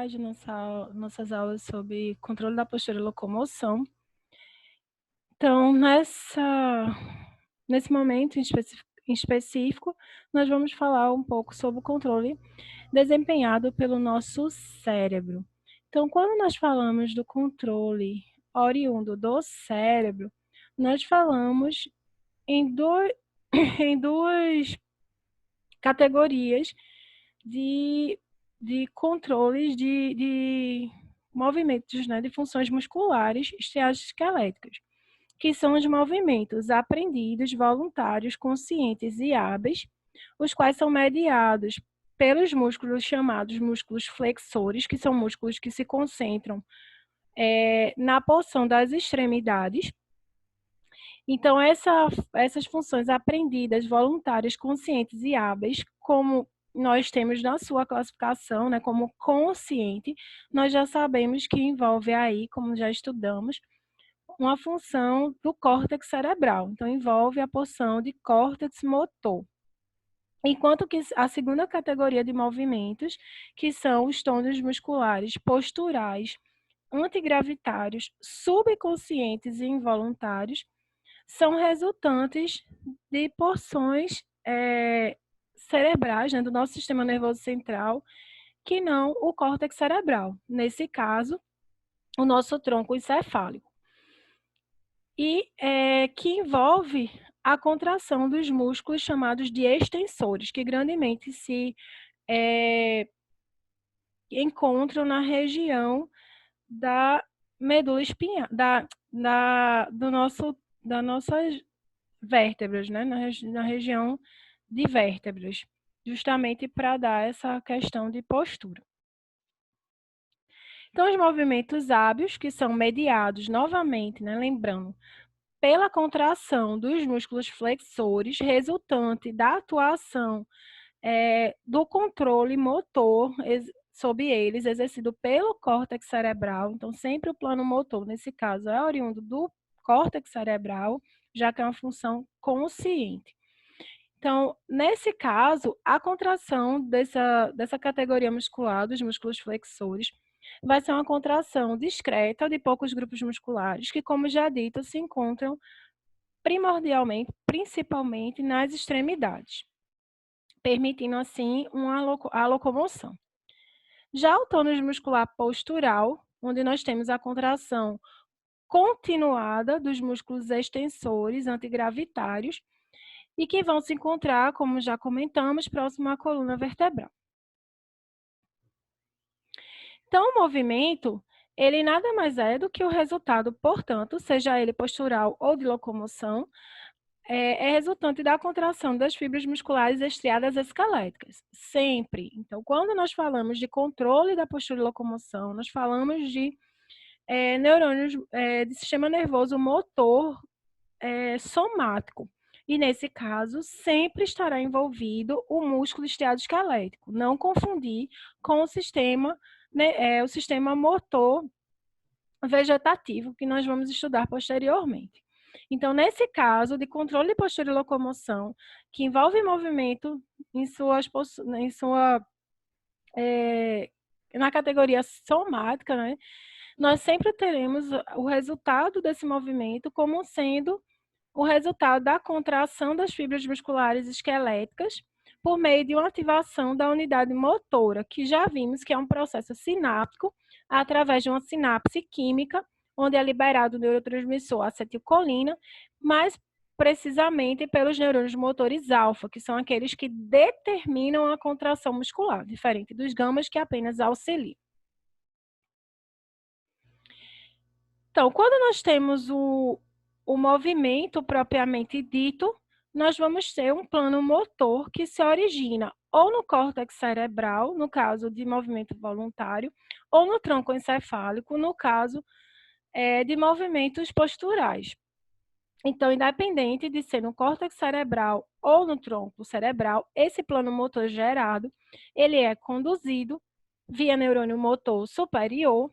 continuidade nossas aulas sobre controle da postura e locomoção. Então, nesse momento em específico, nós vamos falar um pouco sobre o controle desempenhado pelo nosso cérebro. Então, quando nós falamos do controle oriundo do cérebro, nós falamos em, em duas categorias de controles de movimentos, né, de funções musculares esqueléticas, que são os movimentos aprendidos, voluntários, conscientes e hábeis, os quais são mediados pelos músculos chamados músculos flexores, que são músculos que se concentram na porção das extremidades. Então, essas funções aprendidas, voluntárias, conscientes e hábeis, como nós temos na sua classificação, né, como consciente, nós já sabemos que envolve aí, como já estudamos, uma função do córtex cerebral. Então, envolve a porção de córtex motor. Enquanto que a segunda categoria de movimentos, que são os tônus musculares posturais, antigravitários, subconscientes e involuntários, são resultantes de porções cerebrais, né, do nosso sistema nervoso central, que não o córtex cerebral. Nesse caso, o nosso tronco encefálico. E que envolve a contração dos músculos chamados de extensores, que grandemente se encontram na região da medula espinhal, das nossas vértebras, né? Na região de vértebras, justamente para dar essa questão de postura. Então, os movimentos hábeis, que são mediados novamente, né? Lembrando, pela contração dos músculos flexores, resultante da atuação do controle motor sobre eles, exercido pelo córtex cerebral. Então, sempre o plano motor, nesse caso, é oriundo do córtex cerebral, já que é uma função consciente. Então, nesse caso, a contração dessa categoria muscular, dos músculos flexores, vai ser uma contração discreta de poucos grupos musculares, que, como já dito, se encontram primordialmente, principalmente nas extremidades, permitindo, assim, a locomoção. Já o tônus muscular postural, onde nós temos a contração continuada dos músculos extensores antigravitários, e que vão se encontrar, como já comentamos, próximo à coluna vertebral. Então, o movimento, ele nada mais é do que o resultado, portanto, seja ele postural ou de locomoção, resultante da contração das fibras musculares estriadas esqueléticas, sempre. Então, quando nós falamos de controle da postura e locomoção, nós falamos de neurônios de sistema nervoso motor somático. E, nesse caso, sempre estará envolvido o músculo estriado esquelético. Não confundir com o sistema motor vegetativo, que nós vamos estudar posteriormente. Então, nesse caso de controle de postura e locomoção, que envolve movimento na categoria somática, né, nós sempre teremos o resultado desse movimento como sendo o resultado da contração das fibras musculares esqueléticas por meio de uma ativação da unidade motora, que já vimos que é um processo sináptico através de uma sinapse química, onde é liberado o neurotransmissor acetilcolina, mais precisamente pelos neurônios motores alfa, que são aqueles que determinam a contração muscular, diferente dos gamas que apenas auxiliam. Então, quando nós temos o movimento propriamente dito, nós vamos ter um plano motor que se origina ou no córtex cerebral, no caso de movimento voluntário, ou no tronco encefálico, no caso de movimentos posturais. Então, independente de ser no córtex cerebral ou no tronco cerebral, esse plano motor gerado, ele é conduzido via neurônio motor superior,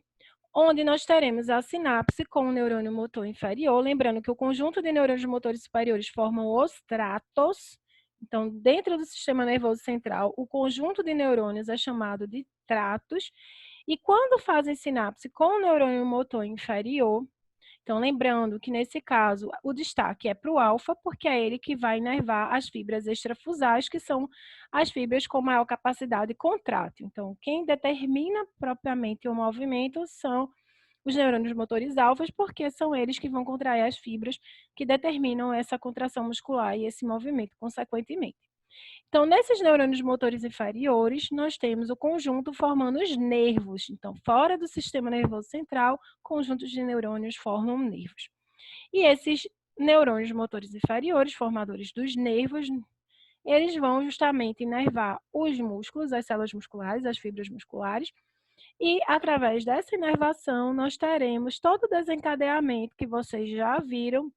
onde nós teremos a sinapse com o neurônio motor inferior, lembrando que o conjunto de neurônios motores superiores formam os tratos. Então, dentro do sistema nervoso central, o conjunto de neurônios é chamado de tratos, E quando fazem sinapse com o neurônio motor inferior, então lembrando que nesse caso o destaque é para o alfa, porque é ele que vai inervar as fibras extrafusais, que são as fibras com maior capacidade contrátil. Então, quem determina propriamente o movimento são os neurônios motores alfas, porque são eles que vão contrair as fibras que determinam essa contração muscular e esse movimento, consequentemente. Então, nesses neurônios motores inferiores, nós temos o conjunto formando os nervos. Então, fora do sistema nervoso central, conjuntos de neurônios formam nervos. E esses neurônios motores inferiores, formadores dos nervos, eles vão justamente inervar os músculos, as células musculares, as fibras musculares, e através dessa inervação nós teremos todo o desencadeamento que vocês já viram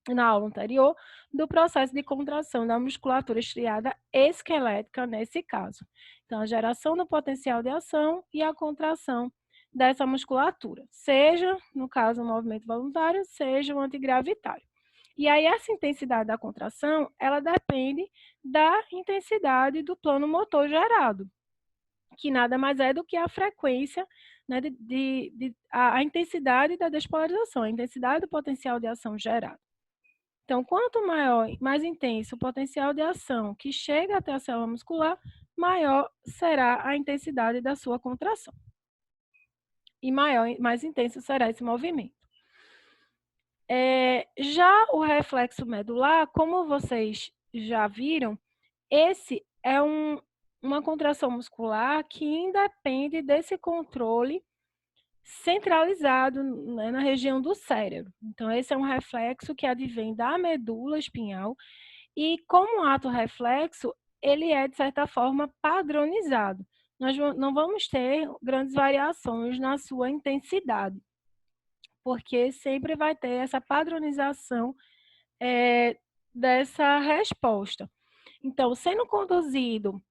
na aula anterior, do processo de contração da musculatura estriada esquelética nesse caso. Então, a geração do potencial de ação e a contração dessa musculatura, seja, no caso, um movimento voluntário, seja um antigravitário. E aí, essa intensidade da contração, ela depende da intensidade do plano motor gerado, que nada mais é do que a frequência, né, a intensidade da despolarização, a intensidade do potencial de ação gerado. Então, quanto maior, mais intenso o potencial de ação que chega até a célula muscular, maior será a intensidade da sua contração. E mais intenso será esse movimento. Já o reflexo medular, como vocês já viram, esse é uma contração muscular que independe desse controle centralizado, né, na região do cérebro. Então, esse é um reflexo que advém da medula espinhal e, como ato reflexo, ele é, de certa forma, padronizado. Nós não vamos ter grandes variações na sua intensidade, porque sempre vai ter essa padronização dessa resposta. Então, sendo conduzido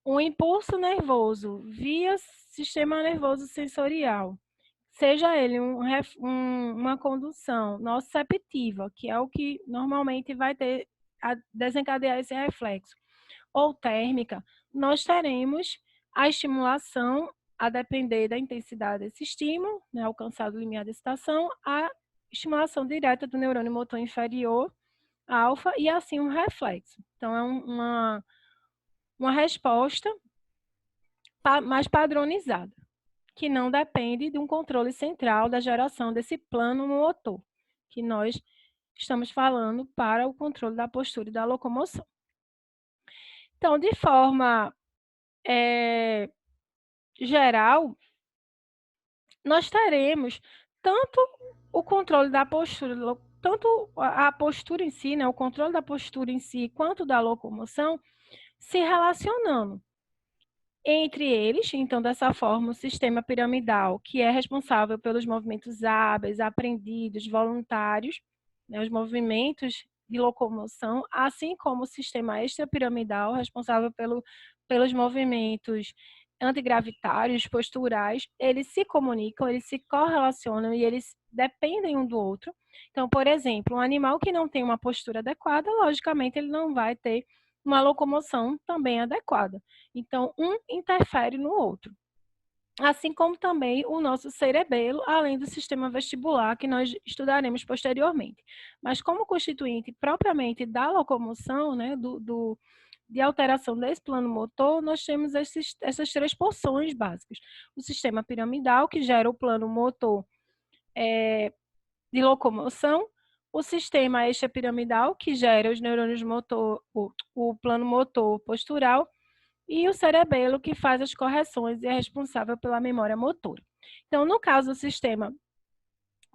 um impulso nervoso via sistema nervoso sensorial, seja ele uma condução nociceptiva, que é o que normalmente vai ter a desencadear esse reflexo, ou térmica, nós teremos a estimulação, a depender da intensidade desse estímulo, né, alcançado o limiar de excitação, a estimulação direta do neurônio motor inferior, alfa, e assim um reflexo. Então, é uma resposta mais padronizada, que não depende de um controle central da geração desse plano motor, que nós estamos falando para o controle da postura e da locomoção. Então, de forma geral, nós teremos tanto o controle da postura, tanto a postura em si, né, o controle da postura em si, quanto da locomoção, se relacionando entre eles. Então, dessa forma, o sistema piramidal, que é responsável pelos movimentos hábeis, aprendidos, voluntários, né, os movimentos de locomoção, assim como o sistema extrapiramidal, responsável pelos movimentos antigravitários, posturais, eles se comunicam, eles se correlacionam e eles dependem um do outro. Então, por exemplo, um animal que não tem uma postura adequada, logicamente, ele não vai ter uma locomoção também adequada. Então, um interfere no outro. Assim como também o nosso cerebelo, além do sistema vestibular, que nós estudaremos posteriormente. Mas como constituinte propriamente da locomoção, né, de alteração desse plano motor, nós temos essas três porções básicas. O sistema piramidal, que gera o plano motor de locomoção, o sistema extrapiramidal, que gera os neurônios motor, o plano motor postural, e o cerebelo, que faz as correções e é responsável pela memória motora. Então, no caso do sistema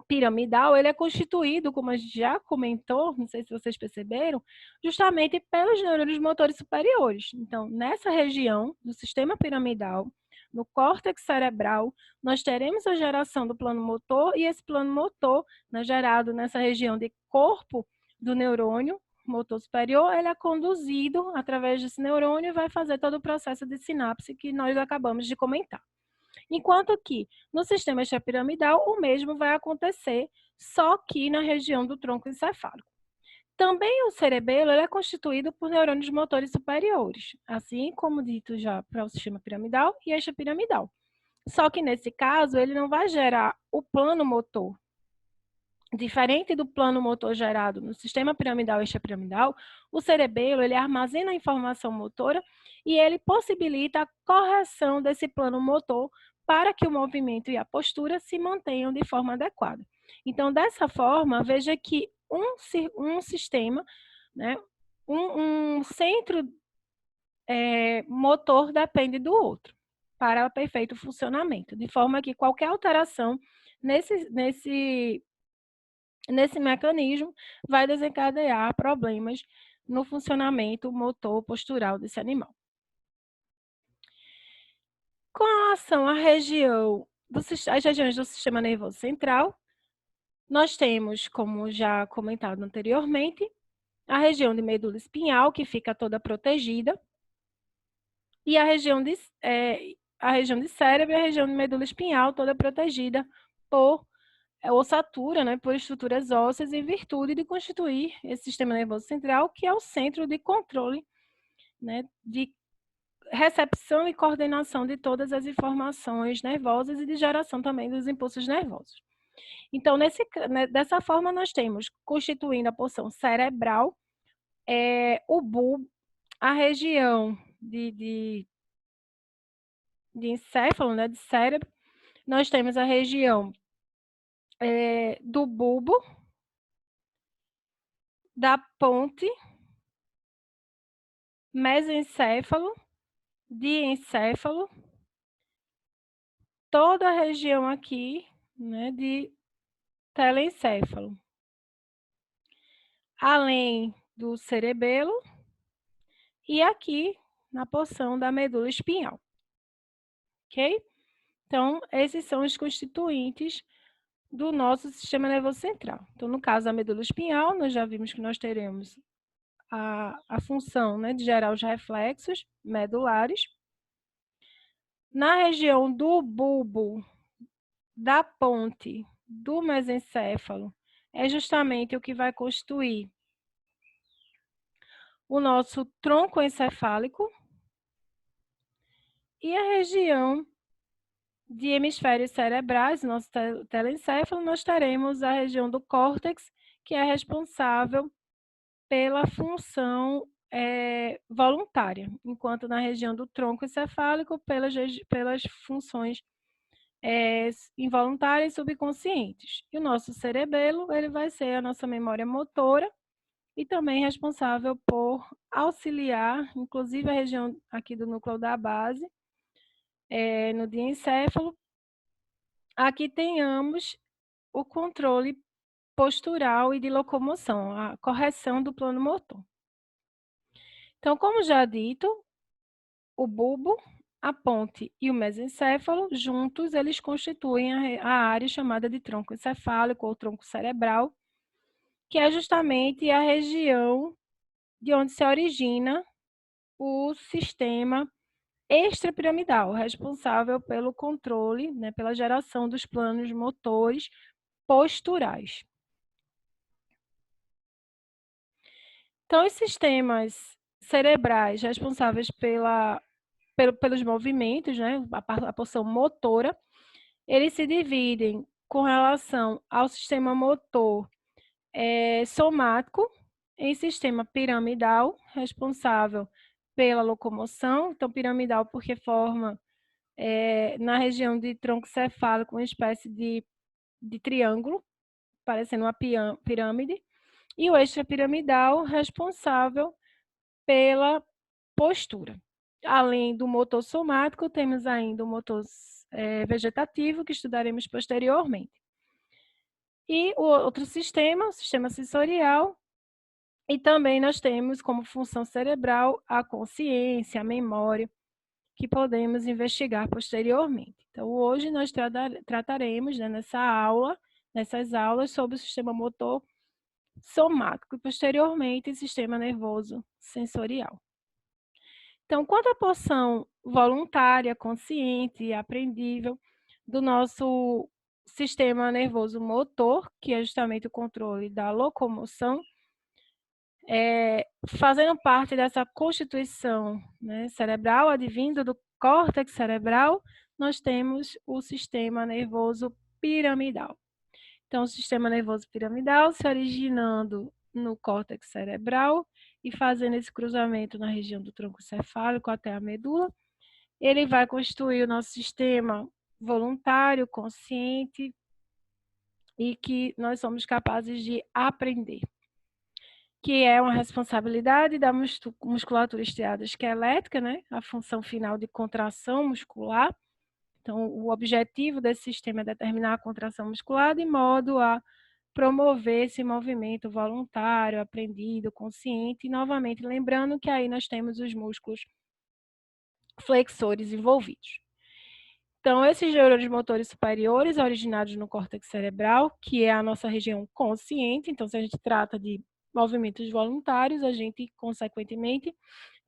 piramidal, ele é constituído, como a gente já comentou, não sei se vocês perceberam, justamente pelos neurônios motores superiores. Então, nessa região do sistema piramidal, no córtex cerebral, nós teremos a geração do plano motor, e esse plano motor, né, gerado nessa região de corpo do neurônio motor superior, ele é conduzido através desse neurônio e vai fazer todo o processo de sinapse que nós acabamos de comentar. Enquanto que no sistema extrapiramidal o mesmo vai acontecer, só que na região do tronco encefálico. Também o cerebelo é constituído por neurônios motores superiores, assim como dito já para o sistema piramidal e extrapiramidal. Só que nesse caso, ele não vai gerar o plano motor. Diferente do plano motor gerado no sistema piramidal e extrapiramidal, o cerebelo ele armazena a informação motora e ele possibilita a correção desse plano motor para que o movimento e a postura se mantenham de forma adequada. Então, dessa forma, veja que um sistema, né, um centro motor depende do outro para perfeito funcionamento, de forma que qualquer alteração nesse mecanismo vai desencadear problemas no funcionamento motor postural desse animal. Com relação à às regiões do sistema nervoso central, nós temos, como já comentado anteriormente, a região de medula espinhal, que fica toda protegida, e a região de cérebro e a região de medula espinhal, toda protegida por ossatura, né, por estruturas ósseas, em virtude de constituir esse sistema nervoso central, que é o centro de controle, né, de recepção e coordenação de todas as informações nervosas e de geração também dos impulsos nervosos. Então, dessa forma, nós temos, constituindo a porção cerebral, o bulbo, a região de encéfalo, né, de cérebro, nós temos a região do bulbo, da ponte, mesencéfalo, diencéfalo, toda a região aqui, né, de telencéfalo, além do cerebelo e aqui na porção da medula espinhal, ok? Então, esses são os constituintes do nosso sistema nervoso central. Então, no caso da medula espinhal, nós já vimos que nós teremos a função, né, de gerar os reflexos medulares. Na região do bulbo, da ponte, do mesencéfalo, é justamente o que vai constituir o nosso tronco encefálico e a região de hemisférios cerebrais, nosso telencéfalo, nós teremos a região do córtex, que é responsável pela função voluntária, enquanto na região do tronco encefálico, pelas funções involuntárias e subconscientes. E o nosso cerebelo, ele vai ser a nossa memória motora e também responsável por auxiliar, inclusive a região aqui do núcleo da base, no diencéfalo, aqui tenhamos o controle postural e de locomoção, a correção do plano motor. Então, como já dito, o bulbo, a ponte e o mesencéfalo, juntos, eles constituem a área chamada de tronco encefálico ou tronco cerebral, que é justamente a região de onde se origina o sistema extrapiramidal, responsável pelo controle, né, pela geração dos planos motores posturais. Então, os sistemas cerebrais responsáveis pelos movimentos, né, a porção motora, eles se dividem com relação ao sistema motor somático, em sistema piramidal, responsável pela locomoção, então piramidal porque forma na região de tronco cefálico uma espécie de triângulo, parecendo uma pirâmide, e o extrapiramidal responsável pela postura. Além do motor somático, temos ainda o motor vegetativo, que estudaremos posteriormente. E o outro sistema, o sistema sensorial, e também nós temos como função cerebral a consciência, a memória, que podemos investigar posteriormente. Então, hoje nós trataremos, né, nessas aulas, sobre o sistema motor somático e, posteriormente, o sistema nervoso sensorial. Então, quanto à porção voluntária, consciente e aprendível do nosso sistema nervoso motor, que é justamente o controle da locomoção, fazendo parte dessa constituição, né, cerebral, advindo do córtex cerebral, nós temos o sistema nervoso piramidal. Então, o sistema nervoso piramidal se originando no córtex cerebral e fazendo esse cruzamento na região do tronco cefálico até a medula, ele vai constituir o nosso sistema voluntário, consciente e que nós somos capazes de aprender, que é uma responsabilidade da musculatura estriada esquelética, né? A função final de contração muscular. Então, o objetivo desse sistema é determinar a contração muscular de modo a promover esse movimento voluntário, aprendido, consciente, e novamente lembrando que aí nós temos os músculos flexores envolvidos. Então, esses neurônios motores superiores originados no córtex cerebral, que é a nossa região consciente, então se a gente trata de movimentos voluntários, a gente, consequentemente,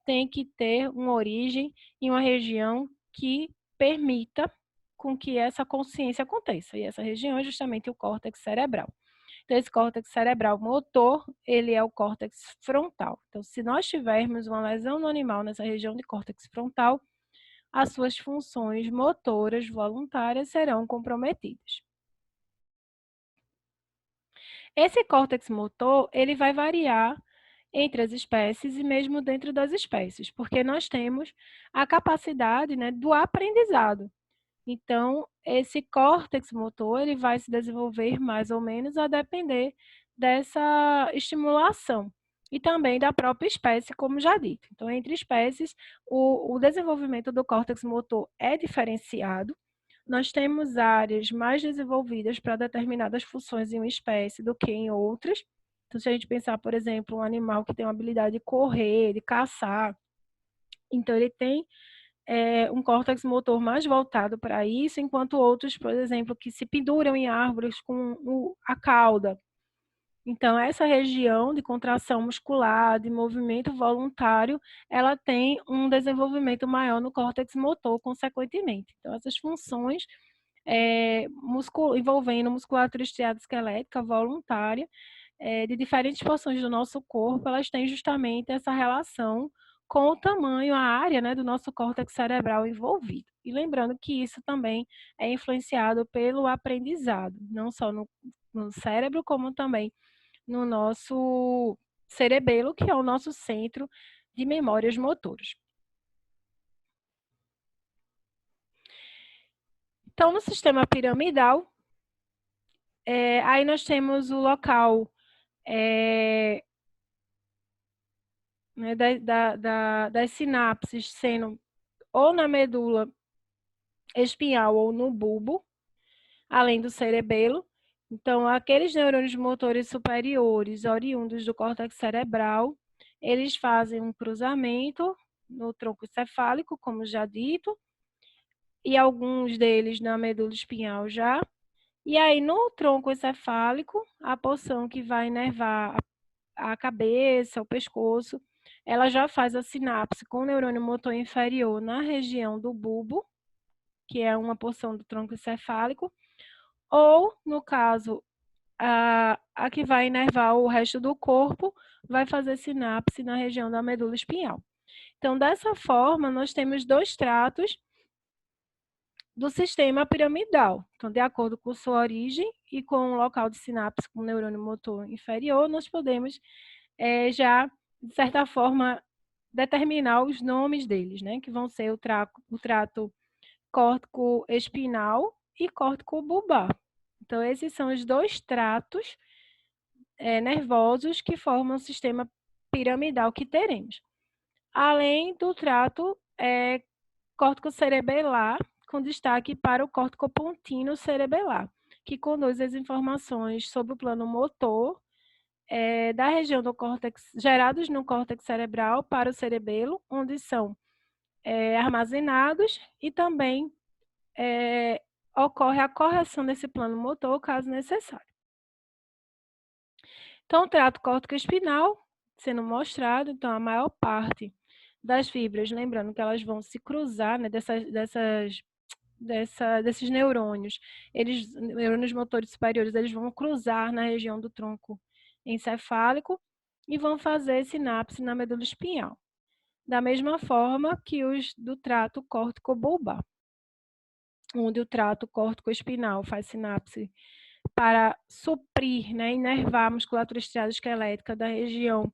tem que ter uma origem em uma região que permita com que essa consciência aconteça, e essa região é justamente o córtex cerebral. Então, esse córtex cerebral motor, ele é o córtex frontal. Então, se nós tivermos uma lesão no animal nessa região de córtex frontal, as suas funções motoras voluntárias serão comprometidas. Esse córtex motor, ele vai variar entre as espécies e mesmo dentro das espécies, porque nós temos a capacidade, né, do aprendizado. Então, esse córtex motor, ele vai se desenvolver mais ou menos a depender dessa estimulação e também da própria espécie, como já dito. Então, entre espécies, o desenvolvimento do córtex motor é diferenciado. Nós temos áreas mais desenvolvidas para determinadas funções em uma espécie do que em outras. Então, se a gente pensar, por exemplo, um animal que tem uma habilidade de correr, de caçar, então ele tem um córtex motor mais voltado para isso, enquanto outros, por exemplo, que se penduram em árvores com a cauda. Então, essa região de contração muscular, de movimento voluntário, ela tem um desenvolvimento maior no córtex motor, consequentemente. Então, essas funções envolvendo musculatura estriada esquelética voluntária, de diferentes porções do nosso corpo, elas têm justamente essa relação com o tamanho, a área, né, do nosso córtex cerebral envolvido. E lembrando que isso também é influenciado pelo aprendizado, não só no cérebro, como também no nosso cerebelo, que é o nosso centro de memórias motoras. Então, no sistema piramidal, aí nós temos o local né, das sinapses sendo ou na medula espinhal ou no bulbo, além do cerebelo. Então, aqueles neurônios motores superiores oriundos do córtex cerebral, eles fazem um cruzamento no tronco encefálico, como já dito, e alguns deles na medula espinhal já. E aí, no tronco encefálico, a porção que vai inervar a cabeça, o pescoço, ela já faz a sinapse com o neurônio motor inferior na região do bulbo, que é uma porção do tronco encefálico, ou, no caso, a que vai inervar o resto do corpo, vai fazer sinapse na região da medula espinhal. Então, dessa forma, nós temos dois tratos do sistema piramidal. Então, de acordo com sua origem e com o local de sinapse com o neurônio motor inferior, nós podemos já, de certa forma, determinar os nomes deles, né? Que vão ser o trato córtico-espinal e córtico-bulbar. Então, esses são os dois tratos nervosos que formam o sistema piramidal que teremos. Além do trato córtico-cerebelar, com destaque para o córtico-pontino cerebelar, que conduz as informações sobre o plano motor da região do córtex, gerados no córtex cerebral para o cerebelo, onde são armazenados e também ocorre a correção desse plano motor, caso necessário. Então, o trato córtico-espinal sendo mostrado, então, a maior parte das fibras, lembrando que elas vão se cruzar, né, desses neurônios, neurônios motores superiores, eles vão cruzar na região do tronco encefálico e vão fazer sinapse na medula espinhal, da mesma forma que os do trato córtico-bulbar. onde o trato córtico-espinal faz sinapse para suprir, né, inervar a musculatura estriado-esquelética da região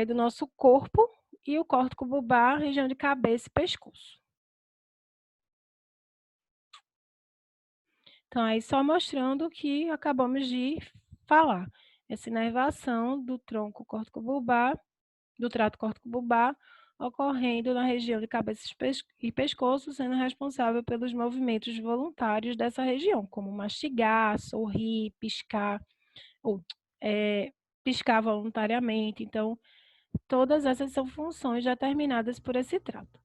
do nosso corpo, e o córtico bulbar, região de cabeça e pescoço. Então, aí só mostrando o que acabamos de falar. Essa inervação do tronco córtico-bulbar, do trato córtico-bulbar, ocorrendo na região de cabeça e pescoço, sendo responsável pelos movimentos voluntários dessa região, como mastigar, sorrir, piscar, ou piscar voluntariamente. Então, todas essas são funções determinadas por esse trato.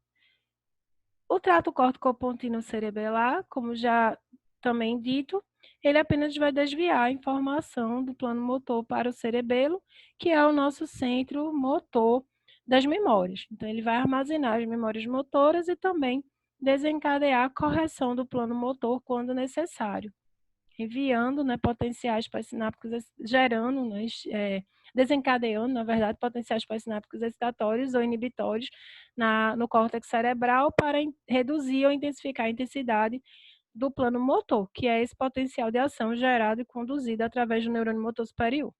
O trato córtico-pontino cerebelar, como já também dito, ele apenas vai desviar a informação do plano motor para o cerebelo, que é o nosso centro motor das memórias. Então, ele vai armazenar as memórias motoras e também desencadear a correção do plano motor quando necessário, enviando, né, potenciais pós-sinápticos, gerando, né, desencadeando, na verdade, potenciais pós-sinápticos excitatórios ou inibitórios no córtex cerebral para reduzir ou intensificar a intensidade do plano motor, que é esse potencial de ação gerado e conduzido através do neurônio motor superior.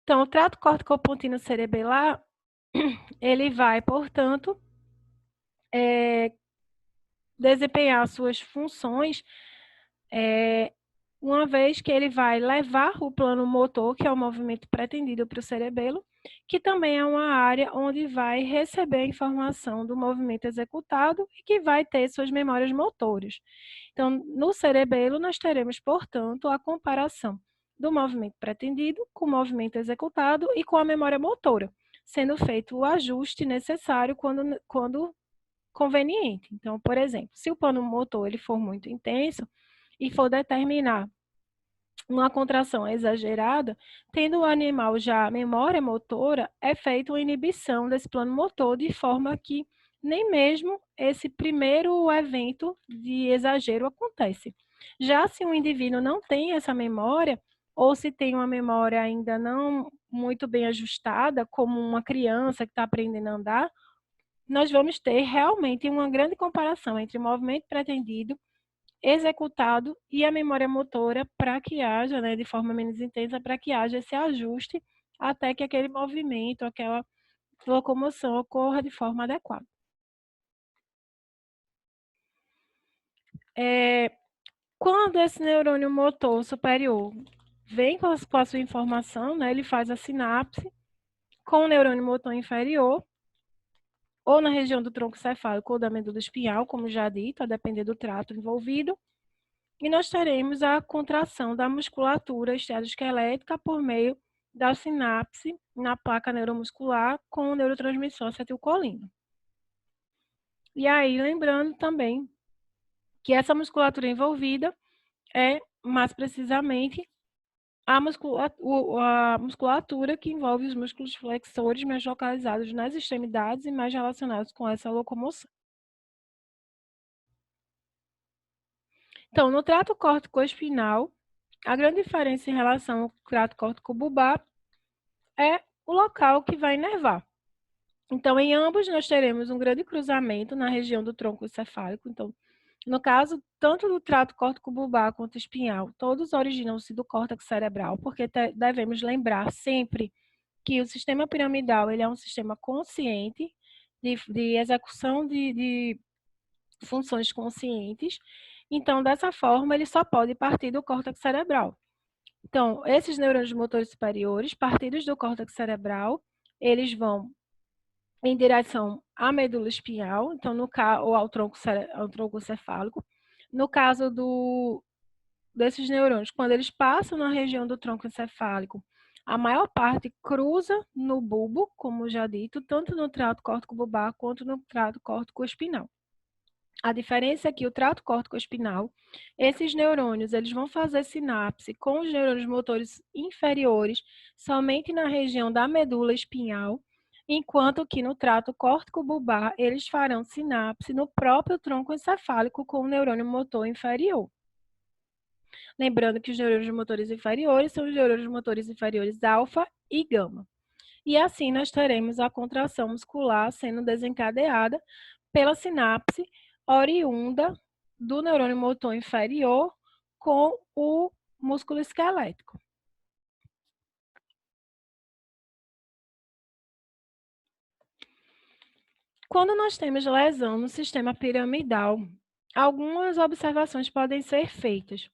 Então, o trato córtico-pontino cerebelar, ele vai, portanto, desempenhar suas funções, uma vez que ele vai levar o plano motor, que é o movimento pretendido para o cerebelo, que também é uma área onde vai receber a informação do movimento executado e que vai ter suas memórias motoras. Então, no cerebelo, nós teremos, portanto, a comparação do movimento pretendido com o movimento executado e com a memória motora, sendo feito o ajuste necessário quando conveniente. Então, por exemplo, se o plano motor ele for muito intenso e for determinar uma contração exagerada, tendo o animal já memória motora, é feita uma inibição desse plano motor, de forma que nem mesmo esse primeiro evento de exagero acontece. Já se um indivíduo não tem essa memória, ou se tem uma memória ainda não muito bem ajustada, como uma criança que está aprendendo a andar, nós vamos ter realmente uma grande comparação entre o movimento pretendido, executado e a memória motora, para que haja, né, de forma menos intensa, para que haja esse ajuste até que aquele movimento, aquela locomoção ocorra de forma adequada. Quando esse neurônio motor superior vem com a sua informação, né, ele faz a sinapse com o neurônio motor inferior, ou na região do tronco cefálico ou da medula espinhal, como já dito, a depender do trato envolvido, e nós teremos a contração da musculatura esteroesquelética por meio da sinapse na placa neuromuscular com o neurotransmissor acetilcolina. E aí, lembrando também que essa musculatura envolvida é, mais precisamente, a musculatura que envolve os músculos flexores mais localizados nas extremidades e mais relacionados com essa locomoção. Então, no trato córtico-espinal, a grande diferença em relação ao trato córtico-bulbar é o local que vai inervar. Então, em ambos, nós teremos um grande cruzamento na região do tronco encefálico. Então, no caso, tanto do trato córtico-bulbar quanto espinhal, todos originam-se do córtex cerebral, porque devemos lembrar sempre que o sistema piramidal ele é um sistema consciente, de execução de funções conscientes. Então, dessa forma, ele só pode partir do córtex cerebral. Então, esses neurônios motores superiores, partidos do córtex cerebral, eles vão em direção à medula espinhal, então ou ao tronco cefálico. No caso desses neurônios, quando eles passam na região do tronco encefálico, a maior parte cruza no bulbo, como já dito, tanto no trato córtico-bulbar quanto no trato córtico-espinal. A diferença é que o trato córtico-espinal, esses neurônios, eles vão fazer sinapse com os neurônios motores inferiores somente na região da medula espinhal, enquanto que no trato córtico-bulbar, eles farão sinapse no próprio tronco encefálico com o neurônio motor inferior. Lembrando que os neurônios motores inferiores são os neurônios motores inferiores alfa e gama. E assim nós teremos a contração muscular sendo desencadeada pela sinapse oriunda do neurônio motor inferior com o músculo esquelético. Quando nós temos lesão no sistema piramidal, algumas observações podem ser feitas.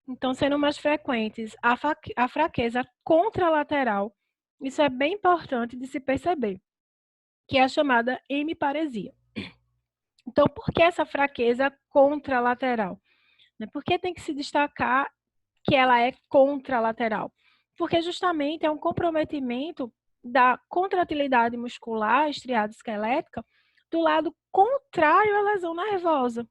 Então, sendo mais frequentes a fraqueza contralateral, isso é bem importante de se perceber, que é a chamada hemiparesia. Então, por que essa fraqueza contralateral? Por que tem que se destacar que ela é contralateral? Porque justamente é um comprometimento da contratilidade muscular estriado-esquelética do lado contrário à lesão nervosa.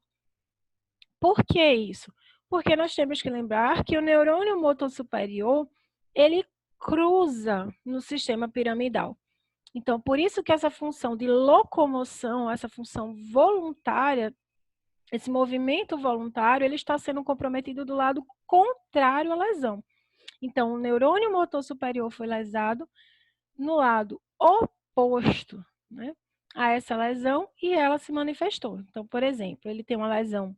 Por que isso? Porque nós temos que lembrar que o neurônio motor superior, ele cruza no sistema piramidal. Então, por isso que essa função de locomoção, essa função voluntária, esse movimento voluntário, ele está sendo comprometido do lado contrário à lesão. Então, o neurônio motor superior foi lesado no lado oposto, né, a essa lesão e ela se manifestou. Então, por exemplo, ele tem uma lesão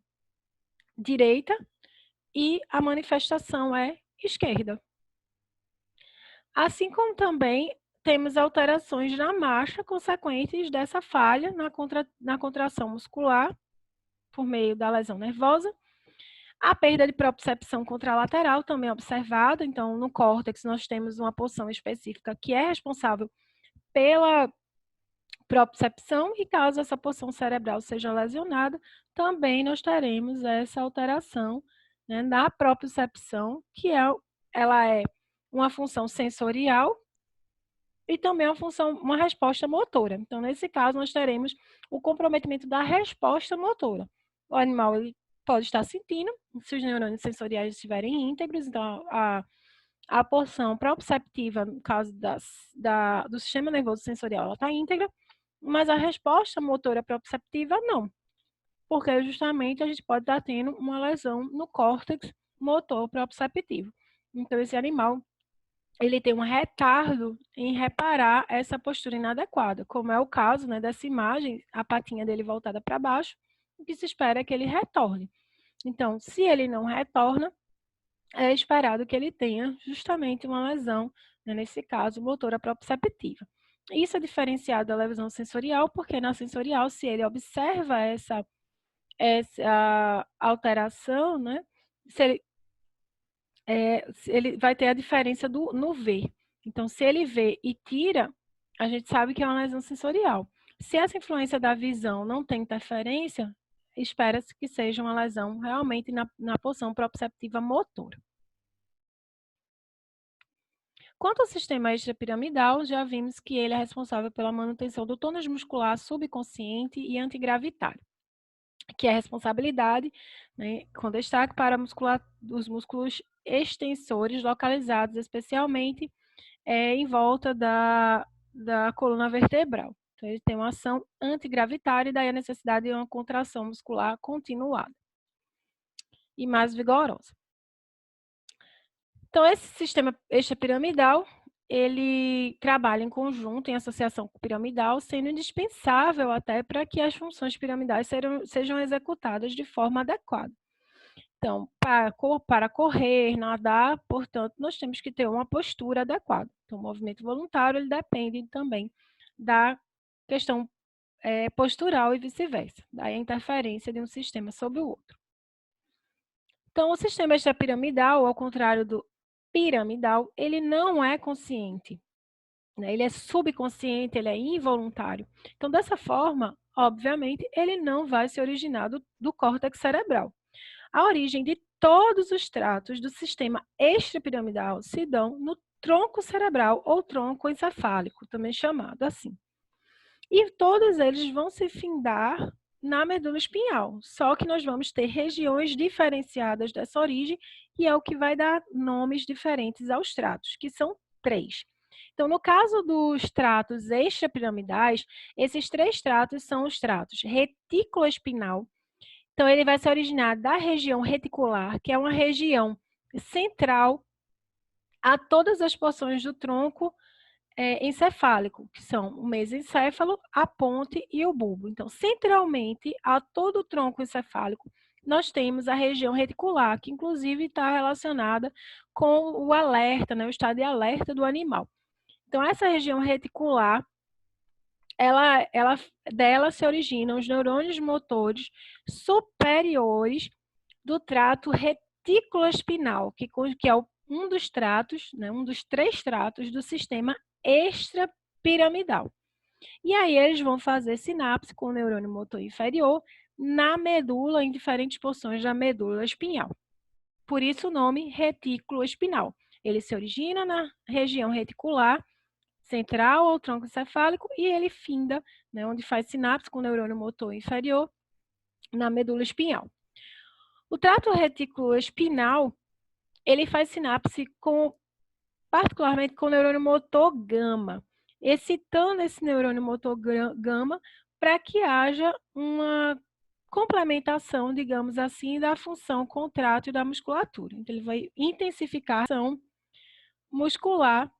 direita e a manifestação é esquerda. Assim como também temos alterações na marcha consequentes dessa falha na contração muscular por meio da lesão nervosa. A perda de propriocepção contralateral também é observada. Então, no córtex, nós temos uma porção específica que é responsável pela propriocepção e caso essa porção cerebral seja lesionada, também nós teremos essa alteração, né, da propriocepção, que ela é uma função sensorial e também uma resposta motora. Então, nesse caso, nós teremos o comprometimento da resposta motora. O animal ele pode estar sentindo, se os neurônios sensoriais estiverem íntegros, então a porção proprioceptiva, no caso do sistema nervoso sensorial, ela está íntegra, mas a resposta motora proprioceptiva não, porque justamente a gente pode estar tendo uma lesão no córtex motor proprioceptivo. Então, esse animal ele tem um retardo em reparar essa postura inadequada, como é o caso, né, dessa imagem, a patinha dele voltada para baixo, o que se espera é que ele retorne. Então, se ele não retorna, é esperado que ele tenha justamente uma lesão, né, nesse caso, motora proprioceptiva. Isso é diferenciado da lesão sensorial, porque na sensorial, se ele observa essa alteração, né, ele vai ter a diferença no ver. Então, se ele vê e tira, a gente sabe que é uma lesão sensorial. Se essa influência da visão não tem interferência, espera-se que seja uma lesão realmente na porção proprioceptiva motora. Quanto ao sistema extrapiramidal, já vimos que ele é responsável pela manutenção do tônus muscular subconsciente e antigravitário, que é responsabilidade, né, com destaque para os músculos extensores localizados especialmente em volta da coluna vertebral. Então, ele tem uma ação antigravitária e daí a necessidade de uma contração muscular continuada e mais vigorosa. Então, esse sistema extrapiramidal, ele trabalha em conjunto, em associação com o piramidal, sendo indispensável até para que as funções piramidais sejam executadas de forma adequada. Então, para correr, nadar, portanto, nós temos que ter uma postura adequada. Então, o movimento voluntário, ele depende também da questão postural e vice-versa, daí a interferência de um sistema sobre o outro. Então, o sistema extrapiramidal, ao contrário do piramidal, ele não é consciente, né? Ele é subconsciente, ele é involuntário. Então, dessa forma, obviamente, ele não vai se originar do córtex cerebral. A origem de todos os tratos do sistema extrapiramidal se dão no tronco cerebral ou tronco encefálico, também chamado assim. E todos eles vão se findar na medula espinhal, só que nós vamos ter regiões diferenciadas dessa origem e é o que vai dar nomes diferentes aos tratos, que são 3. Então, no caso dos tratos extrapiramidais, esses 3 tratos são os tratos reticuloespinal. Então, ele vai se originar da região reticular, que é uma região central a todas as porções do tronco encefálico, que são o mesencéfalo, a ponte e o bulbo. Então, centralmente a todo o tronco encefálico, nós temos a região reticular, que inclusive está relacionada com o alerta, né, o estado de alerta do animal. Então, essa região reticular, dela se originam os neurônios motores superiores do trato retículo-espinal, que é um dos tratos, né, um dos 3 tratos do sistema extrapiramidal. E aí eles vão fazer sinapse com o neurônio motor inferior na medula, em diferentes porções da medula espinhal. Por isso o nome retículo espinal. Ele se origina na região reticular central ao tronco encefálico e ele finda, né, onde faz sinapse com o neurônio motor inferior na medula espinhal. O trato retículo espinal, ele faz sinapse particularmente com o neurônio motor gama, excitando esse neurônio motor gama para que haja uma complementação, digamos assim, da função contrátil da musculatura. Então, ele vai intensificar a ação muscular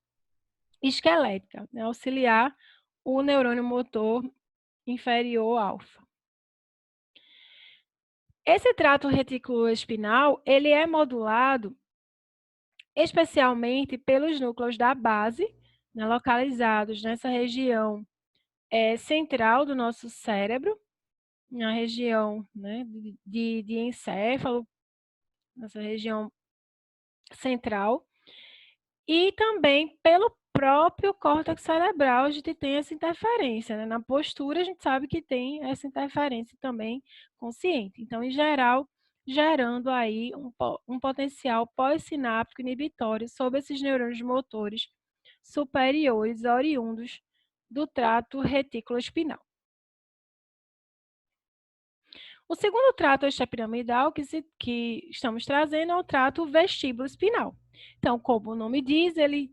esquelética, né, auxiliar o neurônio motor inferior alfa. Esse trato reticuloespinal, ele é modulado especialmente pelos núcleos da base, né, localizados nessa região central do nosso cérebro, na região, né, de encéfalo, nessa região central, e também pelo próprio córtex cerebral a gente tem essa interferência, né? Na postura a gente sabe que tem essa interferência também consciente. Então, em geral, gerando aí um potencial pós-sináptico inibitório sobre esses neurônios motores superiores oriundos do trato retículo-espinal. O segundo trato extrapiramidal que estamos trazendo é o trato vestíbulo-espinal. Então, como o nome diz, ele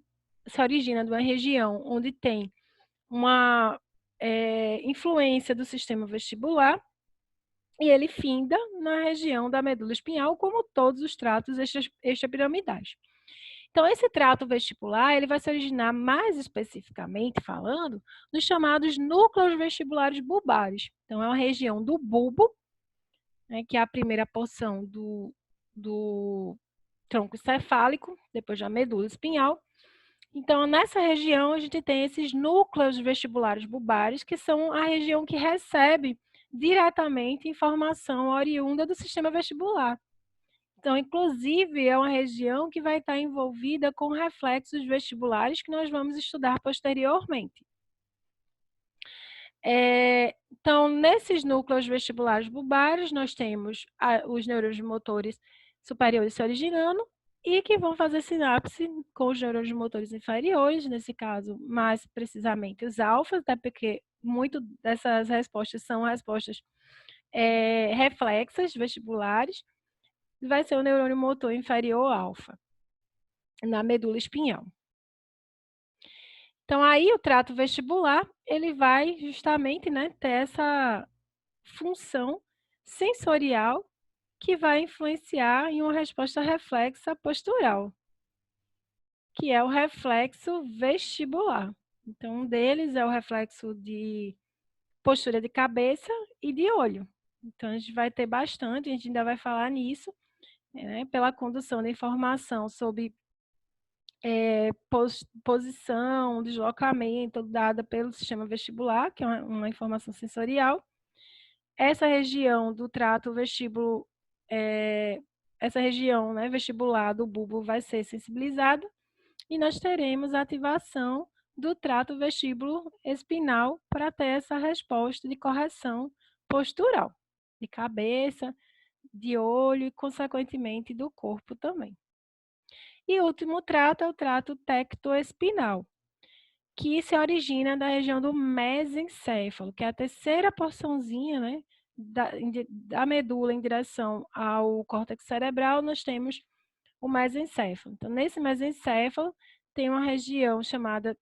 se origina de uma região onde tem uma influência do sistema vestibular e ele finda na região da medula espinhal, como todos os tratos extrapiramidais. Então, esse trato vestibular, ele vai se originar mais especificamente falando nos chamados núcleos vestibulares bulbares. Então, é uma região do bulbo, né, que é a primeira porção do tronco encefálico, depois da medula espinhal. Então, nessa região, a gente tem esses núcleos vestibulares bulbares, que são a região que recebe diretamente informação oriunda do sistema vestibular. Então, inclusive, é uma região que vai estar envolvida com reflexos vestibulares que nós vamos estudar posteriormente. Então, nesses núcleos vestibulares bulbares, nós temos os neurônios motores superiores se originando e que vão fazer sinapse com os neurônios motores inferiores, nesse caso, mais precisamente os alfas, até porque muito dessas respostas são respostas reflexas vestibulares, vai ser o neurônio motor inferior alfa, na medula espinhal. Então, aí o trato vestibular, ele vai justamente, né, ter essa função sensorial que vai influenciar em uma resposta reflexa postural, que é o reflexo vestibular. Então, um deles é o reflexo de postura de cabeça e de olho. Então, a gente vai ter bastante, a gente ainda vai falar nisso, né, pela condução da informação sobre posição, deslocamento dada pelo sistema vestibular, que é uma informação sensorial. Essa região do trato vestíbulo, essa região, né, vestibular do bulbo vai ser sensibilizada e nós teremos a ativação do trato vestíbulo espinal para ter essa resposta de correção postural, de cabeça, de olho e, consequentemente, do corpo também. E o último trato é o trato tectoespinal, que se origina da região do mesencéfalo, que é a terceira porçãozinha, né, da medula em direção ao córtex cerebral, nós temos o mesencéfalo. Então, nesse mesencéfalo, tem uma região chamada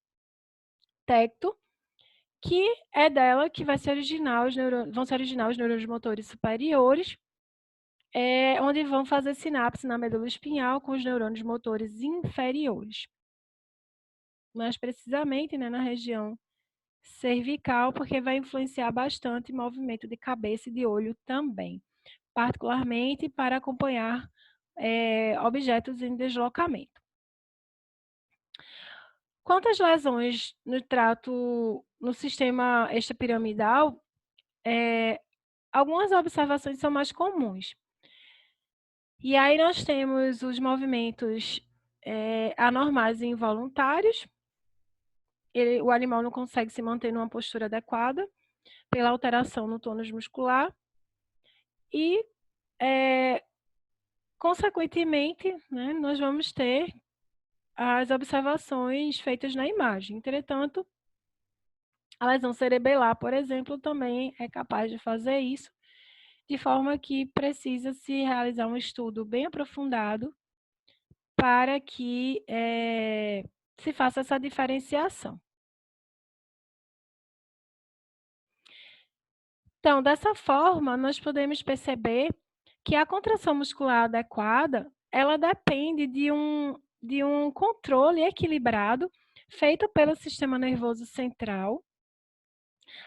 tecto, que é dela que vai se originar vão se originar os neurônios motores superiores, onde vão fazer sinapse na medula espinhal com os neurônios motores inferiores. mais precisamente, né, na região cervical, porque vai influenciar bastante o movimento de cabeça e de olho também, particularmente para acompanhar objetos em deslocamento. Quanto às lesões no sistema extrapiramidal, algumas observações são mais comuns. E aí nós temos os movimentos anormais e involuntários. O animal não consegue se manter numa postura adequada pela alteração no tônus muscular e, consequentemente, né, nós vamos ter as observações feitas na imagem. Entretanto, a lesão cerebelar, por exemplo, também é capaz de fazer isso, de forma que precisa se realizar um estudo bem aprofundado para que se faça essa diferenciação. Então, dessa forma, nós podemos perceber que a contração muscular adequada, ela depende de um controle equilibrado feito pelo sistema nervoso central,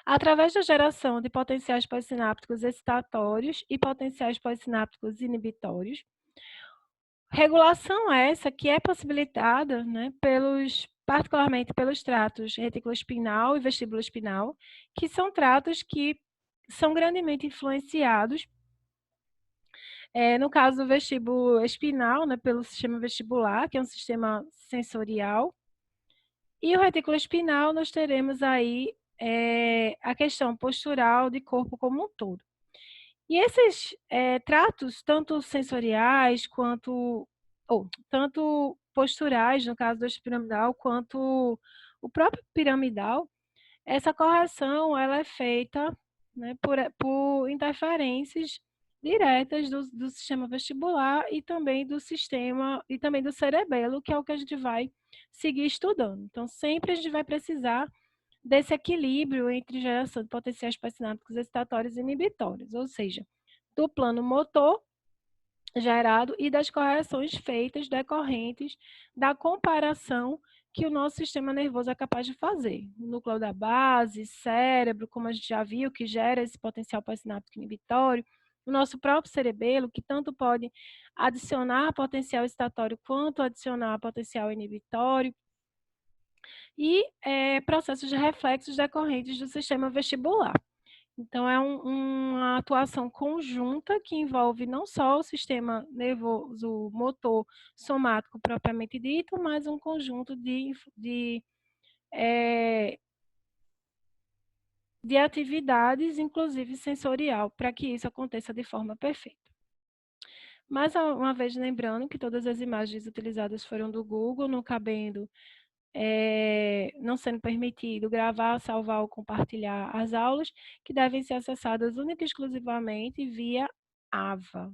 através da geração de potenciais pós-sinápticos excitatórios e potenciais pós-sinápticos inibitórios. Regulação essa que é possibilitada, né, particularmente pelos tratos reticuloespinal e vestibuloespinal, que são tratos que são grandemente influenciados, no caso do vestíbulo espinal, né, pelo sistema vestibular, que é um sistema sensorial, e o retículo espinal nós teremos aí a questão postural de corpo como um todo. E esses tratos, tanto sensoriais quanto, tanto posturais, no caso do eixo piramidal, quanto o próprio piramidal, essa correção ela é feita, né, por interferências diretas do sistema vestibular e também do sistema e também do cerebelo, que é o que a gente vai seguir estudando. Então, sempre a gente vai precisar desse equilíbrio entre geração de potenciais pós-sinápticos excitatórios e inibitórios, ou seja, do plano motor gerado e das correções feitas decorrentes da comparação que o nosso sistema nervoso é capaz de fazer. O núcleo da base, cérebro, como a gente já viu, que gera esse potencial pós-sináptico inibitório, o nosso próprio cerebelo, que tanto pode adicionar potencial excitatório quanto adicionar potencial inibitório, e processos de reflexos decorrentes do sistema vestibular. Então, é uma atuação conjunta que envolve não só o sistema nervoso motor somático propriamente dito, mas um conjunto de atividades, inclusive sensorial, para que isso aconteça de forma perfeita. Mais uma vez, lembrando que todas as imagens utilizadas foram do Google, não sendo permitido gravar, salvar ou compartilhar as aulas, que devem ser acessadas única e exclusivamente via AVA.